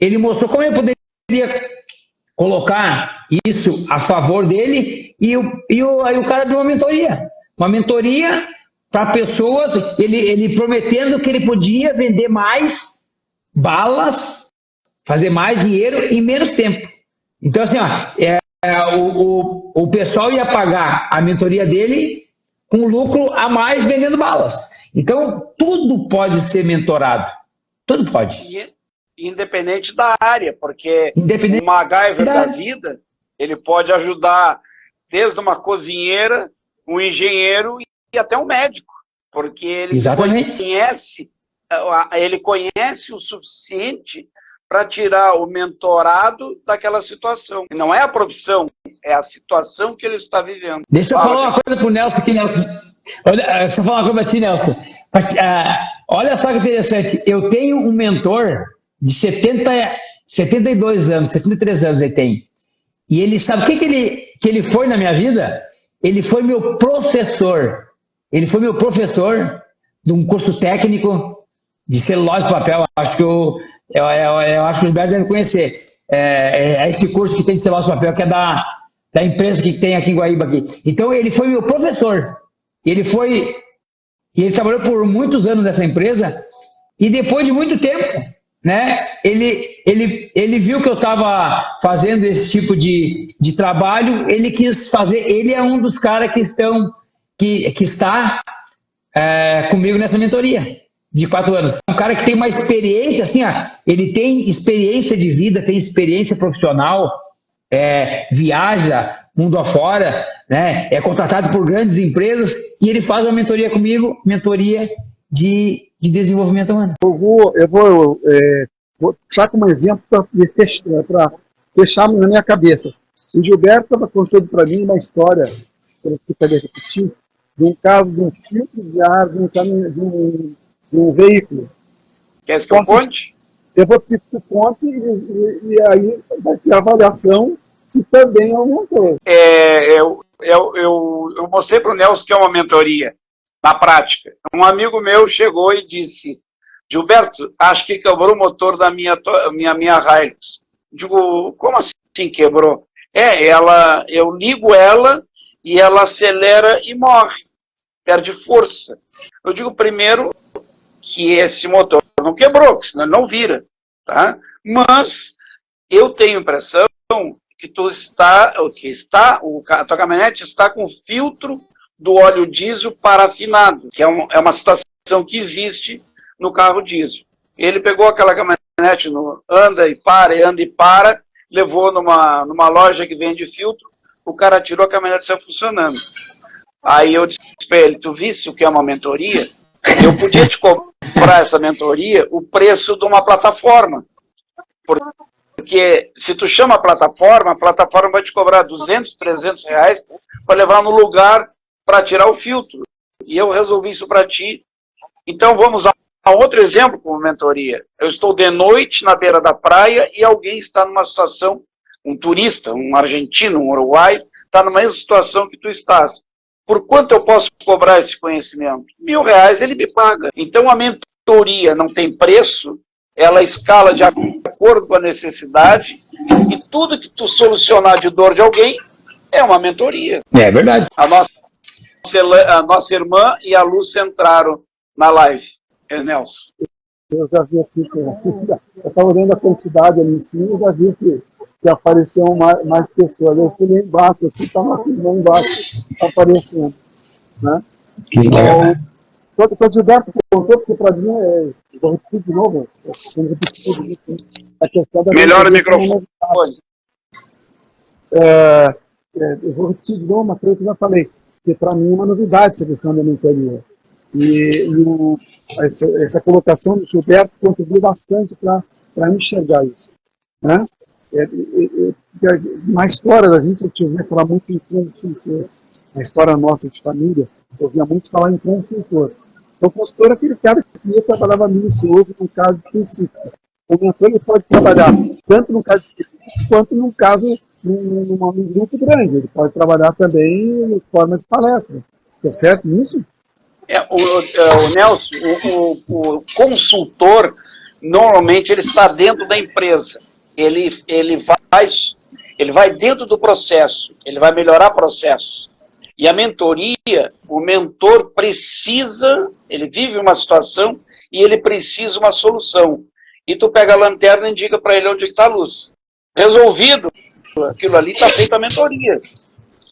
ele mostrou como ele poderia colocar isso a favor dele, e aí o cara deu uma mentoria para pessoas, ele prometendo que ele podia vender mais balas, fazer mais dinheiro em menos tempo. Então assim, o pessoal ia pagar a mentoria dele com lucro a mais vendendo balas. Então tudo pode ser mentorado, tudo pode. Independente da área, porque o MacGyver da vida, ele pode ajudar desde uma cozinheira, um engenheiro e até um médico, porque ele conhece o suficiente para tirar o mentorado daquela situação. Não é a profissão, é a situação que ele está vivendo. Deixa eu falar uma coisa para o Nelson aqui, Nelson. Deixa eu falar uma coisa para ti, Nelson. Olha só que interessante, eu tenho um mentor de 72 anos, 73 anos ele tem. E ele sabe o que ele foi na minha vida? Ele foi meu professor. Ele foi meu professor de um curso técnico de celulose e papel. Acho que eu acho que o Gilberto deve conhecer. É esse curso que tem de celulose e papel, que é da empresa que tem aqui em Guaíba. Aqui. Então, ele foi meu professor. Ele trabalhou por muitos anos nessa empresa, e depois de muito tempo, né, ele viu que eu estava fazendo esse tipo de trabalho, ele quis fazer, ele é um dos caras que está comigo nessa mentoria de 4 anos. Um cara que tem uma experiência, assim, ele tem experiência de vida, tem experiência profissional, viaja mundo afora, né, é contratado por grandes empresas, e ele faz uma mentoria comigo, mentoria de desenvolvimento humano. Eu vou puxar como exemplo para fechar na minha cabeça. O Gilberto estava contando para mim uma história, que eu queria repetir, de um caso de um filtro de ar de um veículo. Quer que eu conte? Eu vou pedir que tu conte e aí vai ter a avaliação se também aumentou. Eu mostrei para o Nelson que é uma mentoria, na prática. Um amigo meu chegou e disse: Gilberto, acho que quebrou o motor da minha Hilux. Digo, como assim quebrou? Eu ligo ela e ela acelera e morre, perde força. Eu digo primeiro que esse motor não quebrou, porque senão ele não vira, tá? Mas eu tenho a impressão que a tua caminhonete está com filtro do óleo diesel parafinado, que é uma situação que existe no carro diesel. Ele pegou aquela caminhonete, anda e para, levou numa loja que vende filtro, o cara tirou a caminhonete e saiu funcionando. Aí eu disse para ele: tu visse o que é uma mentoria? Eu podia te cobrar essa mentoria o preço de uma plataforma. Porque se tu chama a plataforma vai te cobrar 200, 300 reais para levar no lugar para tirar o filtro. E eu resolvi isso para ti. Então vamos a outro exemplo como mentoria. Eu estou de noite na beira da praia e alguém está numa situação, um turista, um argentino, um uruguaio, está numa mesma situação que tu estás. Por quanto eu posso cobrar esse conhecimento? R$1.000 ele me paga. Então a mentoria não tem preço, ela escala de acordo com a necessidade, e tudo que tu solucionar de dor de alguém é uma mentoria. É verdade. A nossa irmã e a Lúcia entraram na live. Nelson. Eu já vi aqui, eu estava olhando a quantidade ali em cima, eu já vi que apareceu mais pessoas. Eu fui lá embaixo, aqui estava lá embaixo aparecendo. Né? Quando o Gilberto contou, porque para mim, eu vou repetir de novo, a questão da... Melhor o microfone. Eu vou repetir de novo uma coisa que eu já falei, que para mim é uma novidade essa questão da mentoria. E essa colocação do Gilberto contribuiu bastante para enxergar isso. Né? Na história da gente, eu tive falar muito em consultor. Na história nossa de família, eu via muito falar em consultor. Então, o consultor é aquele cara que trabalhava minucioso num caso específico. O mentor ele pode trabalhar tanto num caso específico quanto num caso num grupo grande. Ele pode trabalhar também em forma de palestra. Tá certo nisso? O Nelson, o consultor, normalmente ele está dentro da empresa. Ele vai dentro do processo, ele vai melhorar processos. E a mentoria, o mentor precisa, ele vive uma situação e ele precisa uma solução. E tu pega a lanterna e indica para ele onde está a luz. Resolvido, aquilo ali está feita a mentoria.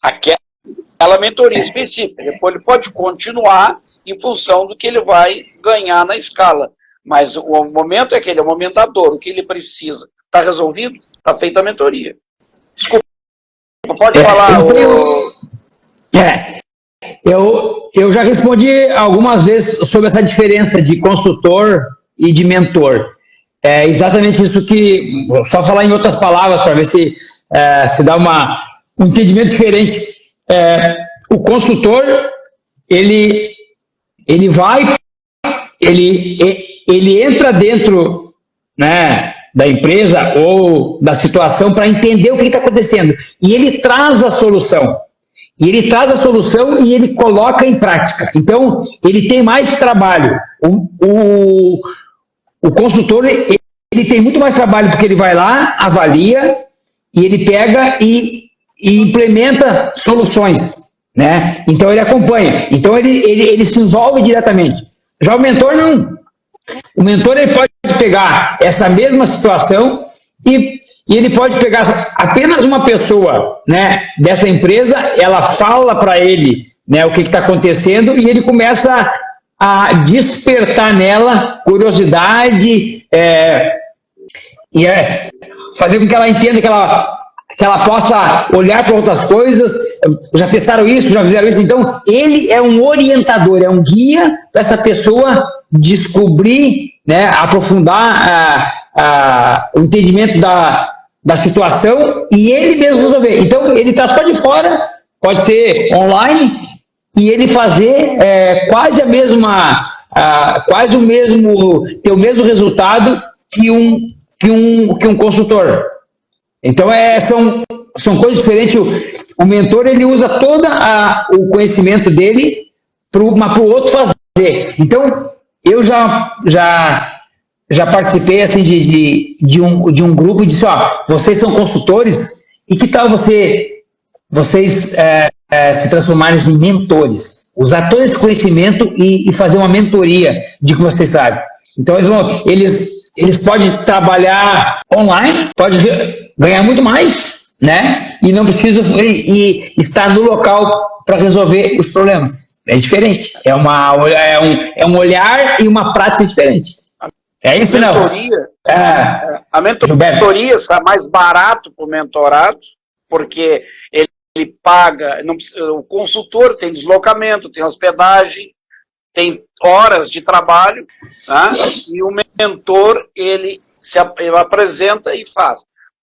Aquela mentoria específica. Depois ele pode continuar em função do que ele vai ganhar na escala. Mas o momento é aquele, é o momento da dor, o que ele precisa. Está resolvido? Está feita a mentoria. Desculpa, pode falar. Eu já respondi algumas vezes sobre essa diferença de consultor e de mentor. É exatamente isso que... Só falar em outras palavras para ver se dá um entendimento diferente. O consultor, ele entra dentro, né, da empresa ou da situação para entender o que está acontecendo. E ele traz a solução. E ele coloca em prática. Então, ele tem mais trabalho. O consultor, ele tem muito mais trabalho porque ele vai lá, avalia, e ele pega e implementa soluções, né? Então, ele acompanha. Então, ele se envolve diretamente. Já o mentor, não. O mentor, ele pode pegar essa mesma situação e ele pode pegar apenas uma pessoa, né, dessa empresa, ela fala para ele, né, o que está acontecendo, e ele começa a despertar nela curiosidade, fazer com que ela entenda que ela possa olhar para outras coisas. Já testaram isso, já fizeram isso. Então, ele é um orientador, é um guia para essa pessoa descobrir, né, aprofundar o entendimento da situação e ele mesmo resolver. Então, ele está só de fora, pode ser online, e ele fazer quase ter o mesmo resultado que um consultor. Então, são coisas diferentes. O mentor, ele usa todo o conhecimento dele para o outro fazer. Então, eu já participei assim, de um grupo e disse, vocês são consultores, e que tal vocês se transformarem em mentores? Usar todo esse conhecimento e fazer uma mentoria de que vocês sabem. Então, eles podem trabalhar online, podem ganhar muito mais, né? E não precisam estar no local para resolver os problemas. É diferente. É um olhar e uma prática diferente. É isso, Nelson? A mentoria está mais barato para o mentorado, porque ele paga, o consultor tem deslocamento, tem hospedagem, tem horas de trabalho, tá? E o mentor, ele apresenta e faz.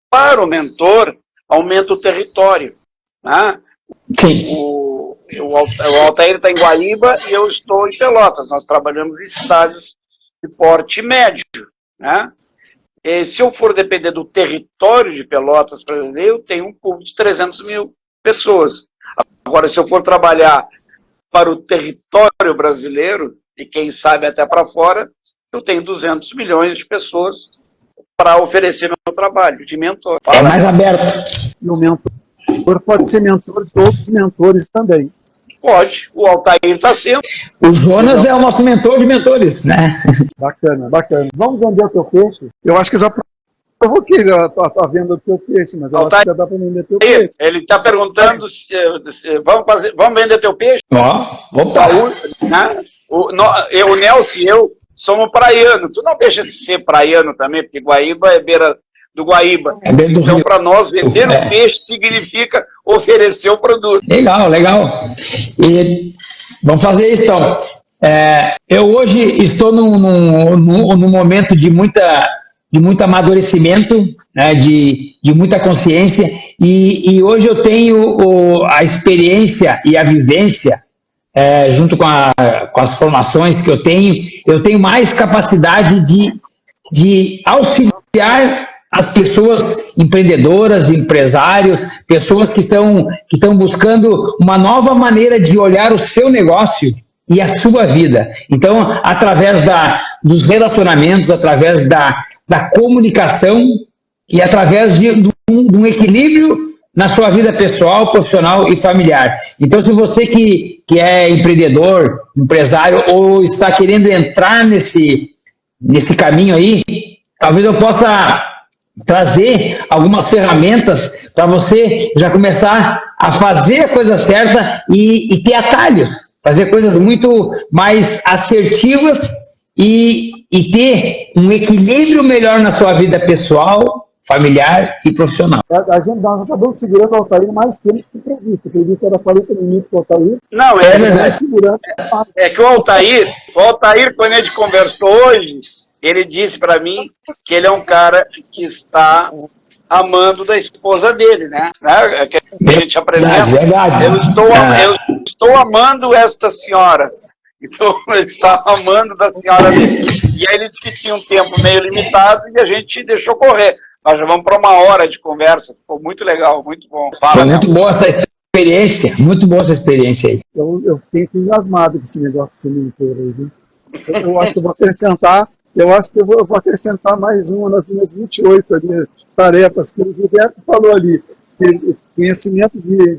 Para o mentor, aumenta o território. Tá? Sim. O Altair está em Guaíba e eu estou em Pelotas. Nós trabalhamos em cidades de porte médio. Né? E se eu for depender do território de Pelotas, por exemplo, eu tenho um público de 300 mil pessoas. Agora, se eu for trabalhar para o território brasileiro, e quem sabe até para fora, eu tenho 200 milhões de pessoas para oferecer meu trabalho de mentor. É mais aberto. E o mentor pode ser mentor de outros mentores também. Pode, o Altair está sendo. O Jonas é o nosso mentor de mentores, né? Bacana, bacana. Vamos vender o teu peixe? Eu acho que eu já provoquei a venda do teu peixe, mas eu acho que já dá para vender teu peixe. Ele está perguntando se vamos vender teu peixe? Vamos Saúde, né? O Nelson e eu somos praianos. Tu não deixa de ser praiano também, porque Guaíba é beira do Guaíba. Então, para nós, vender o peixe significa oferecer o produto. Legal. E vamos fazer isso, então. Eu hoje estou num momento de muito amadurecimento, né, de muita consciência, e hoje eu tenho a experiência e a vivência, junto com as formações que eu tenho mais capacidade de auxiliar as pessoas empreendedoras, empresários, pessoas que estão buscando uma nova maneira de olhar o seu negócio e a sua vida. Então, através dos relacionamentos, através da comunicação e através de um equilíbrio na sua vida pessoal, profissional e familiar. Então, se você que é empreendedor, empresário, ou está querendo entrar nesse caminho aí, talvez eu possa trazer algumas ferramentas para você já começar a fazer a coisa certa e ter atalhos, fazer coisas muito mais assertivas e ter um equilíbrio melhor na sua vida pessoal, familiar e profissional. A gente nós acabamos de segurar o Altair mais tempo que previsto. Ele disse que era 40 minutos com o Altair. Não, é verdade. É que o Altair, quando a gente conversou hoje, ele disse para mim que ele é um cara que está amando da esposa dele, né? Que a gente apresenta. Verdade. Eu estou amando esta senhora. Então, ele está amando da senhora dele. E aí ele disse que tinha um tempo meio limitado e a gente deixou correr. Nós já vamos para 1 hora de conversa. Ficou muito legal, muito bom. Foi muito boa essa experiência, muito boa essa experiência aí. Eu fiquei entusiasmado com esse negócio de sementeiro aí, viu? Eu acho que eu vou acrescentar mais uma nas minhas 28 ali, tarefas que o Gilberto falou ali. Que conhecimento de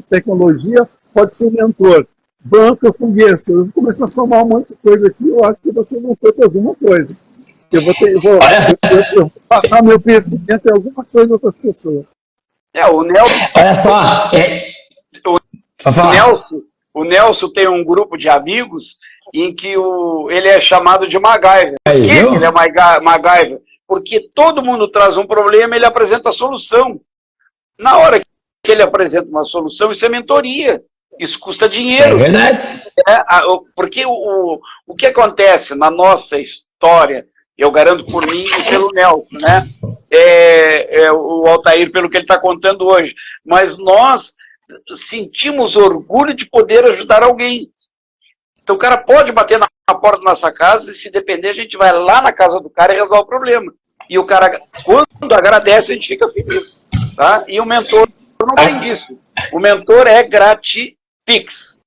tecnologia pode ser mentor. Banco eu conheço. Eu vou começar a somar um monte de coisa aqui, eu acho que você não foi para alguma coisa. Eu vou passar meu conhecimento em algumas coisas de outras pessoas. O Nelson. Olha só. O Nelson tem um grupo de amigos em que ele é chamado de MacGyver. Por que ele é MacGyver? Porque todo mundo traz um problema e ele apresenta a solução. Na hora que ele apresenta uma solução, isso é mentoria. Isso custa dinheiro. É verdade. Porque o que acontece na nossa história, eu garanto por mim e pelo Nelson, né? O Altair, pelo que ele está contando hoje. Mas nós sentimos orgulho de poder ajudar alguém. Então o cara pode bater na porta da nossa casa e, se depender, a gente vai lá na casa do cara e resolve o problema. E o cara, quando agradece, a gente fica feliz. Tá? E o mentor não tem disso. O mentor é gratipix.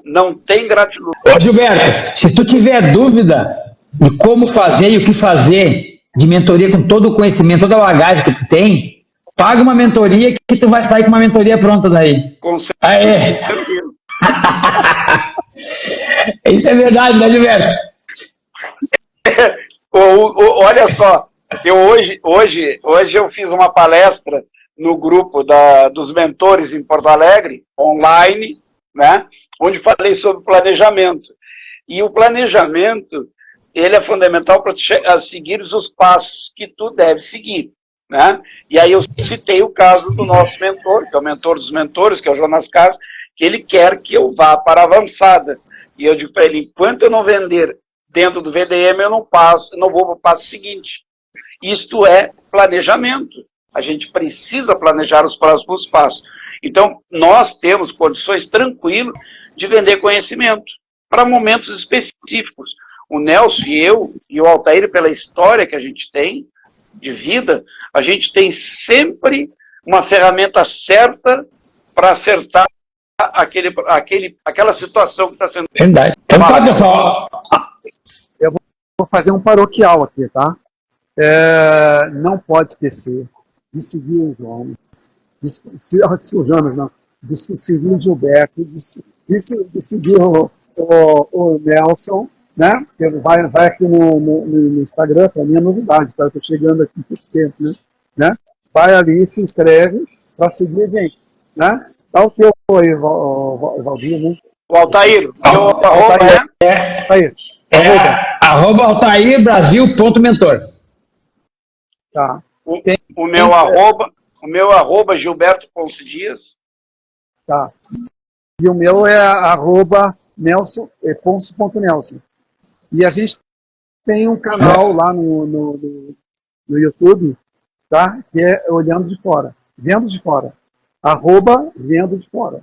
Não tem gratiluz. Ô Gilberto, se tu tiver dúvida de como fazer e o que fazer de mentoria com todo o conhecimento, toda a bagagem que tu tem, paga uma mentoria que tu vai sair com uma mentoria pronta daí. Com certeza. Aê. Isso é verdade, né, Gilberto? Olha só, hoje eu fiz uma palestra no grupo dos mentores em Porto Alegre, online, né, onde falei sobre planejamento. E o planejamento, ele é fundamental para seguir os passos que tu deve seguir. Né? E aí eu citei o caso do nosso mentor, que é o mentor dos mentores, que é o Jonas Castro, que ele quer que eu vá para a avançada. E eu digo para ele, enquanto eu não vender dentro do VDM, eu não vou para o passo seguinte. Isto é planejamento. A gente precisa planejar os próximos passos. Então, nós temos condições tranquilas de vender conhecimento para momentos específicos. O Nelson e eu, e o Altair, pela história que a gente tem de vida, a gente tem sempre uma ferramenta certa para acertar aquela situação que está sendo... Verdade. Então tá, pessoal. Eu vou fazer um paroquial aqui, tá? Não pode esquecer de seguir o Jonas, o Jonas não, de seguir o Gilberto, de seguir o Nelson, né? Que vai aqui no Instagram, para mim é novidade, tá? Eu tô chegando aqui por tempo, né? Vai ali, se inscreve para seguir a gente, né? Tá o teu aí, Valdir, né? O Altair, @AltairBrasil.mentor. Tá. O meu arroba Gilberto Ponce Dias. Tá. E o meu é @Ponce.Nelson. E a gente tem um canal lá no YouTube, tá? Que é Olhando de Fora, Vendo de Fora. @Vendo de Fora.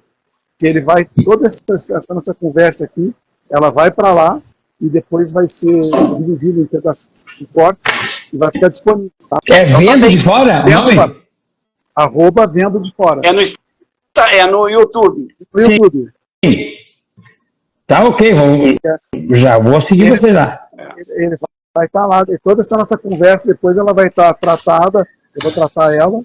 Que ele vai, toda essa nossa conversa aqui, ela vai para lá e depois vai ser dividido em pedaços de cortes e vai ficar disponível. Tá? Vendo de Fora? Vendo de Fora. @Vendo de Fora. É no YouTube. No YouTube. Sim. Tá ok, já vou seguir você lá. Ele vai estar lá, toda essa nossa conversa, depois ela vai estar tratada, eu vou tratar ela.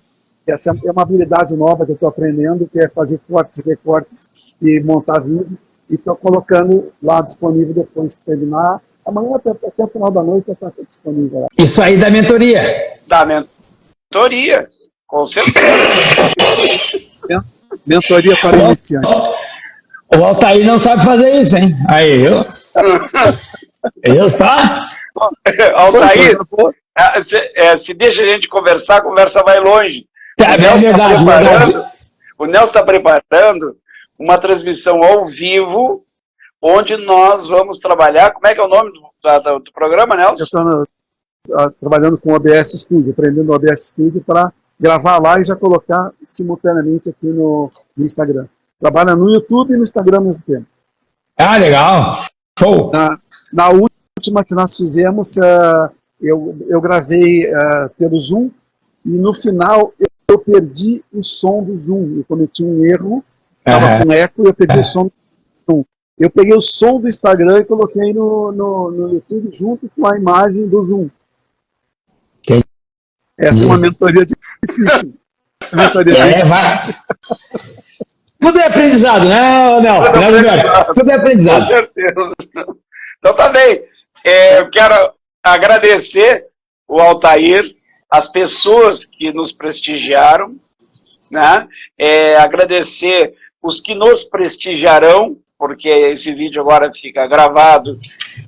Essa é uma habilidade nova que eu estou aprendendo, que é fazer cortes e recortes e montar vídeo. E estou colocando lá disponível depois que terminar. Amanhã até o final da noite já está disponível lá. Isso aí da mentoria. Da mentoria, com certeza. Mentoria para iniciantes. O Altair não sabe fazer isso, hein? Aí, eu só? Altair, se deixa a gente conversar, a conversa vai longe. É verdade. O Nelson está preparando uma transmissão ao vivo, onde nós vamos trabalhar. Como é que é o nome do programa, Nelson? Eu estou trabalhando com o OBS Studio, aprendendo o OBS Studio para gravar lá e já colocar simultaneamente aqui no Instagram. Trabalha no YouTube e no Instagram ao mesmo tempo. Ah, legal. Show. Na última que nós fizemos, eu gravei pelo Zoom, e no final eu perdi o som do Zoom. Eu cometi um erro, estava com eco e eu perdi o som do Zoom. Eu peguei o som do Instagram e coloquei no YouTube junto com a imagem do Zoom. Entendi. Essa é uma mentoria difícil. Tudo é aprendizado, né, Nelson? Tudo é aprendizado. Com certeza. Então tá bem. Eu quero agradecer o Altair, as pessoas que nos prestigiaram, né? Agradecer os que nos prestigiarão, porque esse vídeo agora fica gravado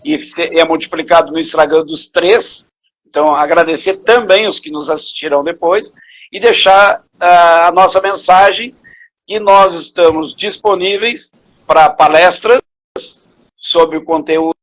e é multiplicado no Instagram dos 3. Então, agradecer também os que nos assistirão depois e deixar a nossa mensagem que nós estamos disponíveis para palestras sobre o conteúdo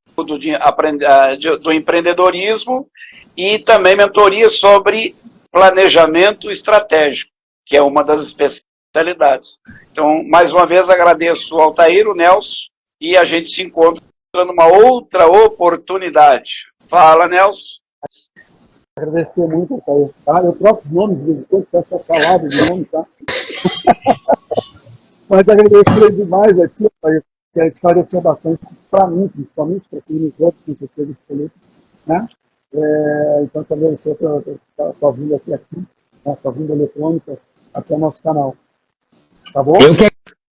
do empreendedorismo e também mentoria sobre planejamento estratégico, que é uma das especialidades. Então, mais uma vez, agradeço ao Altair, o Nelson, e a gente se encontra numa outra oportunidade. Fala, Nelson. Agradecer muito, Altair. Eu troco os nomes, de vez em quando, com essa salada de nome, tá? Mas agradecer demais a ti, Altair, que esclareceu bastante para mim, principalmente para quem nos outros, com certeza, né? Então, te agradecer pela tua vinda aqui, né? Tua vinda eletrônica até o nosso canal. Tá bom? Eu que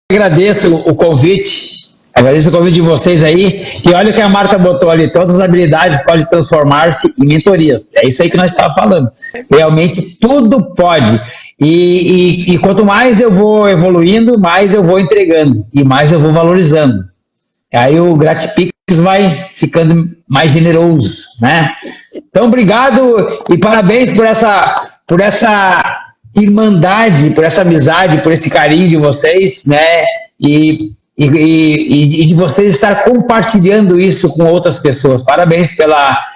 agradeço o convite. Agradeço o convite de vocês aí. E olha o que a Marta botou ali: todas as habilidades podem transformar-se em mentorias. É isso aí que nós estávamos falando. Realmente tudo pode. E quanto mais eu vou evoluindo, mais eu vou entregando e mais eu vou valorizando. Aí o Gratipix vai ficando mais generoso, né? Então, obrigado e parabéns por essa irmandade, por essa amizade, por esse carinho de vocês, né? E de vocês estar compartilhando isso com outras pessoas. Parabéns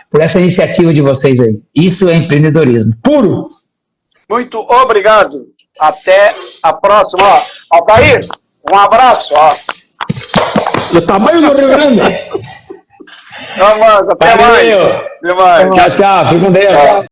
por essa iniciativa de vocês aí. Isso é empreendedorismo puro. Muito obrigado. Até a próxima. Altair, um abraço. Do tamanho do Rio Grande. Vamos, até mais. Tchau, tchau. Fique com Deus.